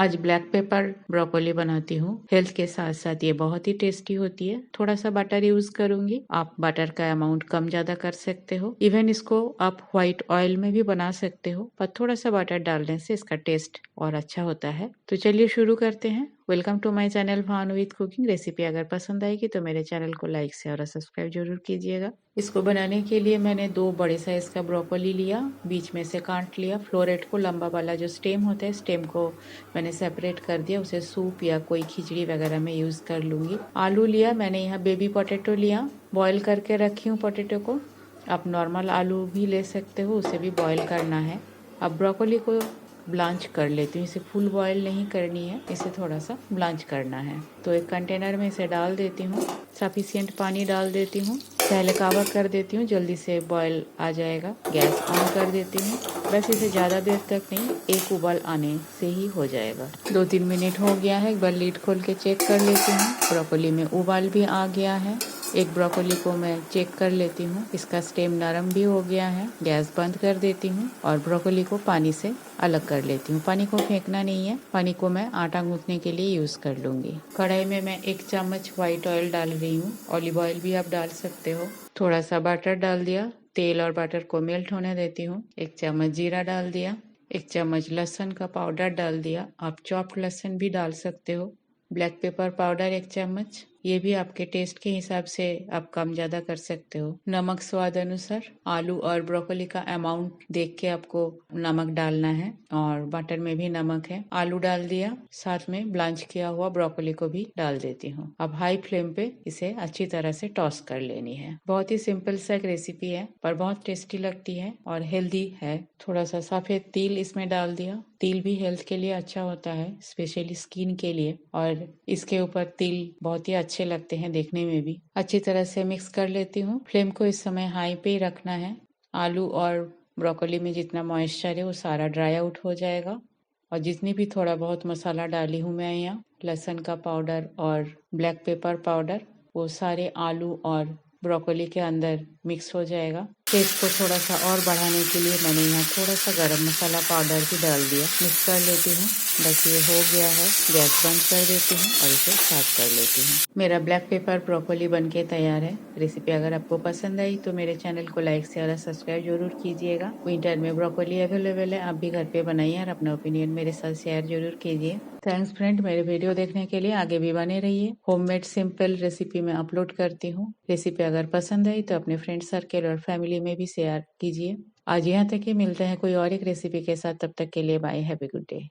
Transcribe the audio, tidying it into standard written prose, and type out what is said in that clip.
आज black pepper broccoli बनाती हूँ। हेल्थ के साथ साथ ये बहुत ही टेस्टी होती है। थोड़ा सा बटर यूज करूंगी। आप बटर का अमाउंट कम ज्यादा कर सकते हो। इवन इसको आप व्हाइट ऑयल में भी बना सकते हो, पर थोड़ा सा बटर डालने से इसका टेस्ट और अच्छा होता है। तो चलिए शुरू करते हैं। Welcome to my channel Bhanu with cooking. Recipe अगर पसंद आएगी तो मेरे चैनल को लाइक शेयर और सब्सक्राइब जरूर कीजिएगा। इसको बनाने के लिए मैंने 2 बड़े साइज का ब्रोकोली लिया, बीच में से काट लिया। फ्लोरेट को लंबा वाला जो स्टेम होता है, स्टेम को मैंने सेपरेट कर दिया। उसे सूप या कोई खिचड़ी वगैरह में यूज कर लूंगी। आलू लिया मैंने, यहाँ बेबी पोटैटो लिया, बॉईल करके रखी हूँ पोटैटो को। आप नॉर्मल आलू भी ले सकते हो, उसे भी बॉईल करना है। अब ब्रोकोली को ब्लांच कर लेती हूँ। इसे फुल बॉईल नहीं करनी है, इसे थोड़ा सा ब्लांच करना है। तो एक कंटेनर में इसे डाल देती हूँ। सफिशिएंट पानी डाल देती हूँ। पहले कवर कर देती हूँ, जल्दी से बॉईल आ जाएगा। गैस ऑन कर देती हूँ। बस इसे ज़्यादा देर तक नहीं, एक उबाल आने से ही हो जाएगा। 2-3 मिनट हो गया है। एक बार लीड खोल के चेक कर लेती हूँ। ब्रोकोली में उबाल भी आ गया है। एक ब्रोकोली को मैं चेक कर लेती हूँ, इसका स्टेम नरम भी हो गया है। गैस बंद कर देती हूँ और ब्रोकोली को पानी से अलग कर लेती हूँ। पानी को फेंकना नहीं है, पानी को मैं आटा गूंथने के लिए यूज कर लूंगी। कढ़ाई में मैं 1 चम्मच व्हाइट ऑयल डाल रही हूँ। ऑलिव ऑयल भी आप डाल सकते हो। थोड़ा सा बटर डाल दिया। तेल और बटर को मेल्ट होने देती हूँ। 1 चम्मच जीरा डाल दिया। 1 चम्मच लहसुन का पाउडर डाल दिया। आप चॉप्ड लहसुन भी डाल सकते हो। ब्लैक पेपर पाउडर 1 चम्मच, ये भी आपके टेस्ट के हिसाब से आप कम ज्यादा कर सकते हो। नमक स्वाद अनुसार। आलू और ब्रोकोली का अमाउंट देख के आपको नमक डालना है, और बटर में भी नमक है। आलू डाल दिया, साथ में ब्लांच किया हुआ ब्रोकोली को भी डाल देती हूँ। अब हाई फ्लेम पे इसे अच्छी तरह से टॉस कर लेनी है। बहुत ही सिंपल सा एक रेसिपी है, पर बहुत टेस्टी लगती है और हेल्दी है। थोड़ा सा सफेद तिल इसमें डाल दिया। तिल भी हेल्थ के लिए अच्छा होता है, स्पेशली स्किन के लिए, और इसके ऊपर तिल बहुत ही अच्छे लगते हैं देखने में भी। अच्छी तरह से मिक्स कर लेती हूँ। फ्लेम को इस समय हाई पे ही रखना है। आलू और ब्रोकोली में जितना मॉइस्चर है वो सारा ड्राई आउट हो जाएगा। और जितनी भी थोड़ा बहुत मसाला डाली हूँ मैं यहाँ, लहसुन का पाउडर और ब्लैक पेपर पाउडर, वो सारे आलू और ब्रोकोली के अंदर मिक्स हो जाएगा। टेस्ट को थोड़ा सा और बढ़ाने के लिए मैंने यहाँ थोड़ा सा गरम मसाला पाउडर भी डाल दिया। मिक्स कर लेती हूँ। बस ये हो गया है। गैस बंद कर देती हूँ और इसे साफ कर लेती हूँ। मेरा ब्लैक पेपर ब्रोकोली बनके तैयार है। रेसिपी अगर आपको पसंद आई तो मेरे चैनल को लाइक शेयर और सब्सक्राइब जरूर कीजिएगा। विंटर में ब्रोकोली अवेलेबल है, आप भी घर पे बनाइए और अपना ओपिनियन मेरे साथ शेयर जरूर कीजिए। थैंक्स फ्रेंड, मेरे वीडियो देखने के लिए। आगे भी बने रहिए। होममेड सिंपल रेसिपी में अपलोड करती हूँ। रेसिपी अगर पसंद आई तो अपने फ्रेंड सर्कल और फैमिली में भी शेयर कीजिए। आज यहाँ तक ही, मिलते हैं कोई और एक रेसिपी के साथ। तब तक के लिए bye, have a good day.